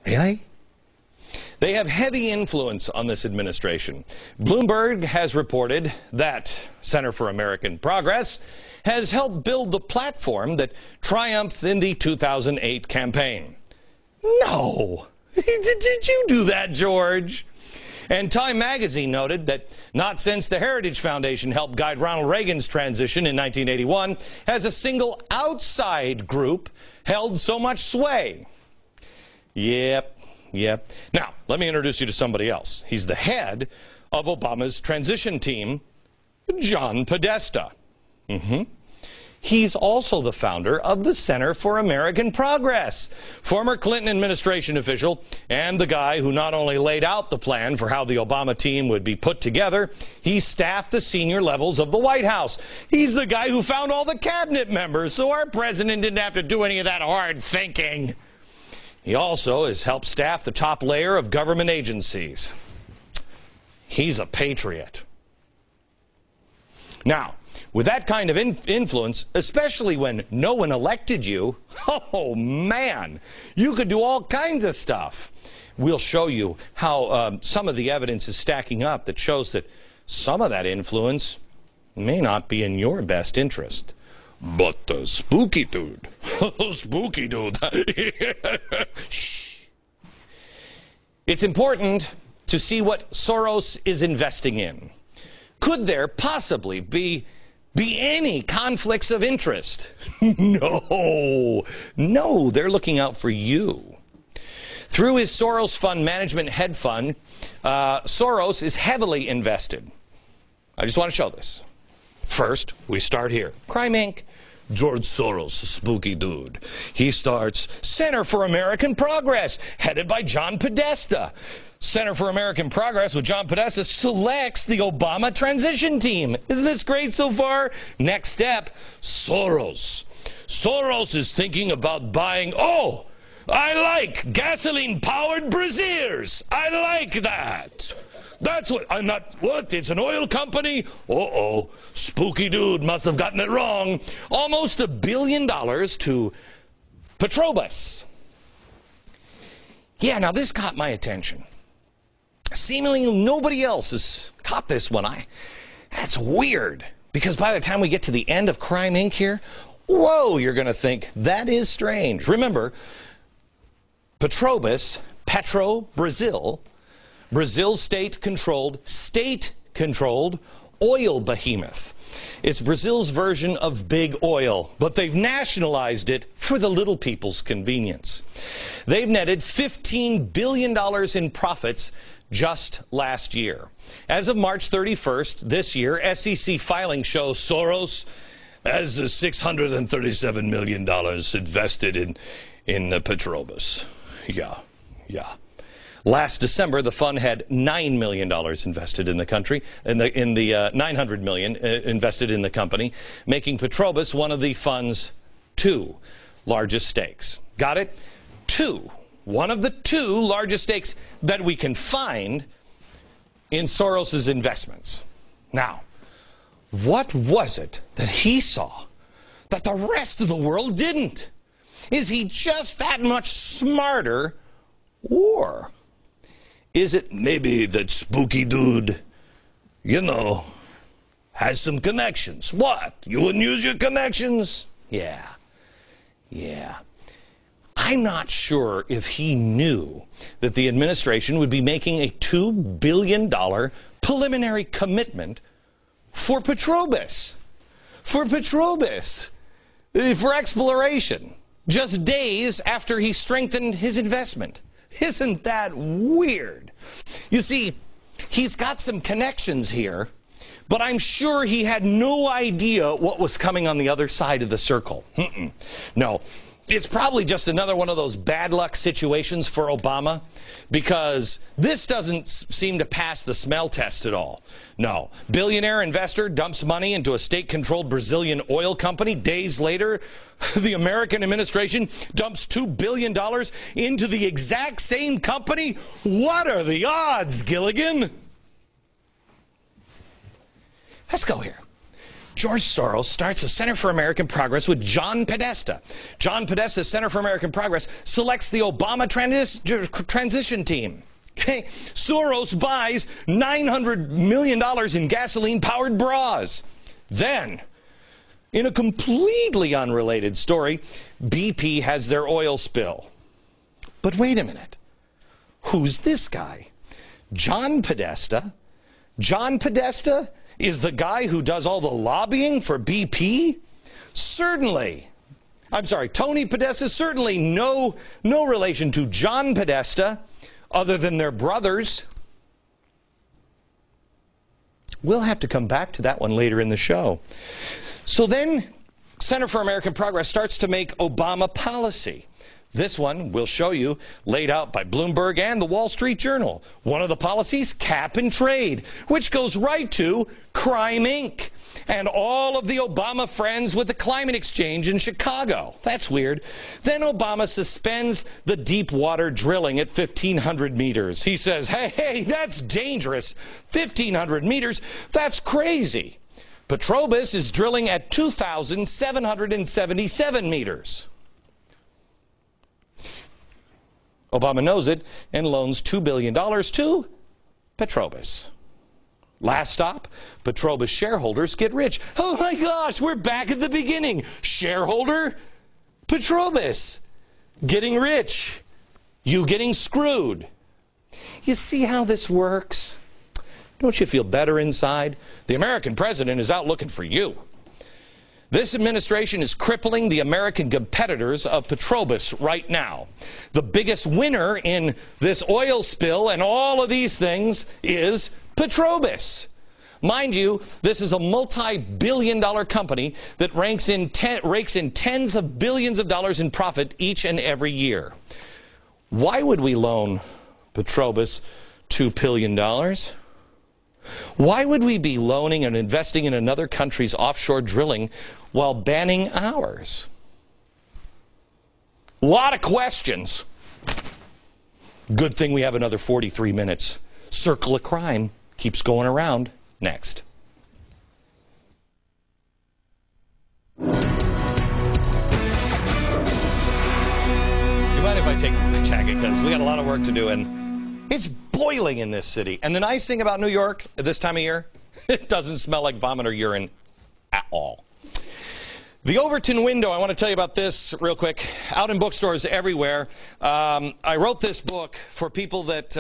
Really? They have heavy influence on this administration. Bloomberg has reported that Center for American Progress has helped build the platform that triumphed in the 2008 campaign. No! Did you do that, George? And Time magazine noted that not since the Heritage Foundation helped guide Ronald Reagan's transition in 1981 has a single outside group held so much sway. Yep. Now, let me introduce you to somebody else. He's the head of Obama's transition team, John Podesta. He's also the founder of the Center for American Progress, former Clinton administration official, and the guy who not only laid out the plan for how the Obama team would be put together, he staffed the senior levels of the White House. He's the guy who found all the cabinet members, so our president didn't have to do any of that hard thinking. He also has helped staff the top layer of government agencies. He's a patriot. Now, with that kind of influence, especially when no one elected you, oh man, you could do all kinds of stuff. We'll show you how some of the evidence is stacking up that shows that some of that influence may not be in your best interest. But the spooky dude, spooky dude. Shh. It's important to see what Soros is investing in. Could there possibly be any conflicts of interest? No, they're looking out for you. Through his Soros Fund Management Hedge Fund, Soros is heavily invested. I just want to show this. First, we start here. Crime Inc. George Soros, spooky dude. He starts Center for American Progress, headed by John Podesta. Center for American Progress with John Podesta selects the Obama transition team. Isn't this great so far? Next step, Soros. Soros is thinking about buying, oh, I like gasoline-powered braziers. I like that. That's what, I'm not, what, it's an oil company? Uh-oh, spooky dude must have gotten it wrong. Almost $1 billion to Petrobras. Yeah, now this caught my attention. Seemingly nobody else has caught this one. That's weird, because by the time we get to the end of Crime Inc. here, whoa, you're going to think, that is strange. Remember, Petrobras, Brazil's state-controlled oil behemoth. It's Brazil's version of big oil, but they've nationalized it for the little people's convenience. They've netted $15 billion in profits just last year. As of March 31st this year, SEC filings show Soros has $637 million invested in Petrobras. Yeah. Last December, the fund had $9 million invested in the country, $900 million invested in the company, making Petrobras one of the fund's 2 largest stakes. Got it? 2. One of the 2 largest stakes that we can find in Soros's investments. Now, what was it that he saw that the rest of the world didn't? Is he just that much smarter, or is it maybe that spooky dude, has some connections? What? You wouldn't use your connections? Yeah. I'm not sure if he knew that the administration would be making a $2 billion preliminary commitment for Petrobras. For exploration, just days after he strengthened his investment. Isn't that weird? You see, he's got some connections here, but I'm sure he had no idea what was coming on the other side of the circle. No, it's probably just another one of those bad luck situations for Obama, because this doesn't seem to pass the smell test at all. No, billionaire investor dumps money into a state-controlled Brazilian oil company. Days later, the American administration dumps $2 billion into the exact same company. What are the odds, Gilligan? Let's go here. George Soros starts a Center for American Progress with John Podesta. John Podesta's Center for American Progress selects the Obama transition team. Okay. Soros buys $900 million in gasoline-powered bras. Then, in a completely unrelated story, BP has their oil spill. But wait a minute. Who's this guy? John Podesta? John Podesta is the guy who does all the lobbying for BP? Certainly. I'm sorry, Tony Podesta, certainly no relation to John Podesta other than their brothers. We'll have to come back to that one later in the show. So then, Center for American Progress starts to make Obama policy. This one, we'll show you, laid out by Bloomberg and the Wall Street Journal. One of the policies, cap and trade, which goes right to Crime Inc. and all of the Obama friends with the climate exchange in Chicago. That's weird. Then Obama suspends the deep water drilling at 1,500 meters. He says, hey, that's dangerous. 1,500 meters, that's crazy. Petrobras is drilling at 2,777 meters. Obama knows it and loans $2 billion to Petrobras. Last stop, Petrobras shareholders get rich. Oh my gosh, we're back at the beginning. Shareholder, Petrobras getting rich. You getting screwed. You see how this works? Don't you feel better inside? The American president is out looking for you. This administration is crippling the American competitors of Petrobras right now. The biggest winner in this oil spill and all of these things is Petrobras. Mind you, this is a multi-billion-dollar company that rakes in tens of billions of dollars in profit each and every year. Why would we loan Petrobras $2 billion? Why would we be loaning and investing in another country's offshore drilling while banning ours? A lot of questions. Good thing we have another 43 minutes. Circle of Crime keeps going around. Next. Do you mind if I take off my jacket? Because we got a lot of work to do, and it's boiling in this city. And the nice thing about New York at this time of year, it doesn't smell like vomit or urine at all. The Overton window, I want to tell you about this real quick. Out in bookstores everywhere. I wrote this book for people that,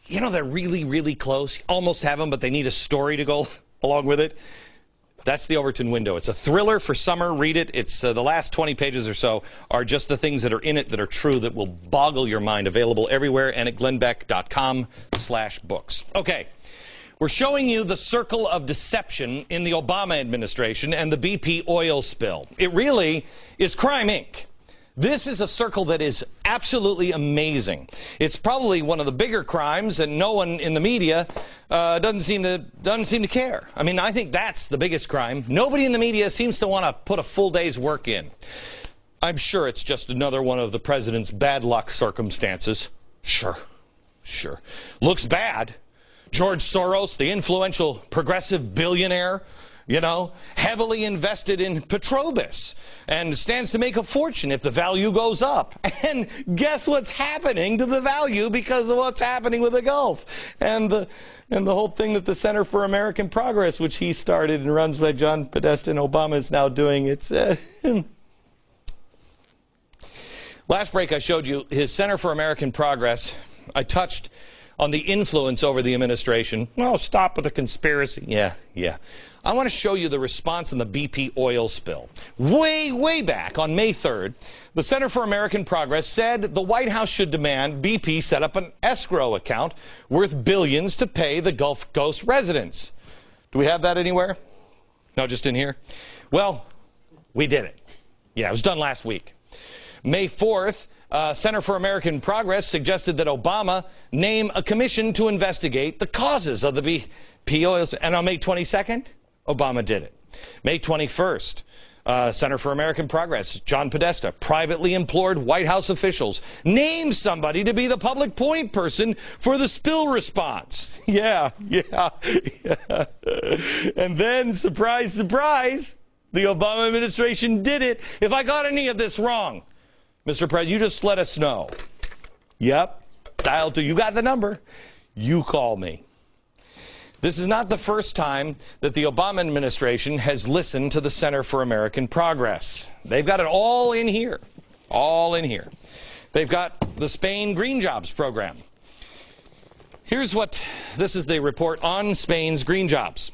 you know, they're really, really close. Almost have them, but they need a story to go along with it. That's the Overton window. It's a thriller for summer. Read it. It's the last 20 pages or so are just the things that are in it that are true that will boggle your mind. Available everywhere and at glennbeck.com/books. Okay. We're showing you the circle of deception in the Obama administration and the BP oil spill. It really is Crime Inc. This is a circle that is absolutely amazing. It's probably one of the bigger crimes, and no one in the media doesn't seem to care. I mean, I think that's the biggest crime. Nobody in the media seems to want to put a full day's work in. I'm sure it's just another one of the president's bad luck circumstances. Sure. Looks bad. George Soros, the influential progressive billionaire, you know, heavily invested in Petrobras and stands to make a fortune if the value goes up. And guess what's happening to the value because of what's happening with the Gulf and the whole thing that the Center for American Progress, which he started and runs by John Podesta and Obama, is now doing. It's last break I showed you his Center for American Progress. I touched on the influence over the administration. Well, stop with the conspiracy. Yeah. I want to show you the response in the BP oil spill. Way back on May 3rd, the Center for American Progress said the White House should demand BP set up an escrow account worth billions to pay the Gulf Coast residents. Do we have that anywhere? No, just in here? Well, we did it. Yeah, it was done last week. May 4th, Center for American Progress suggested that Obama name a commission to investigate the causes of the BP oil spill. And on May 22nd, Obama did it. May 21st, Center for American Progress, John Podesta, privately implored White House officials, name somebody to be the public point person for the spill response. Yeah. And then, surprise, surprise, the Obama administration did it. If I got any of this wrong, Mr. President, you just let us know. Yep, dial 2. You got the number. You call me. This is not the first time that the Obama administration has listened to the Center for American Progress. They've got it all in here. All in here. They've got the Spain Green Jobs program. This is the report on Spain's green jobs.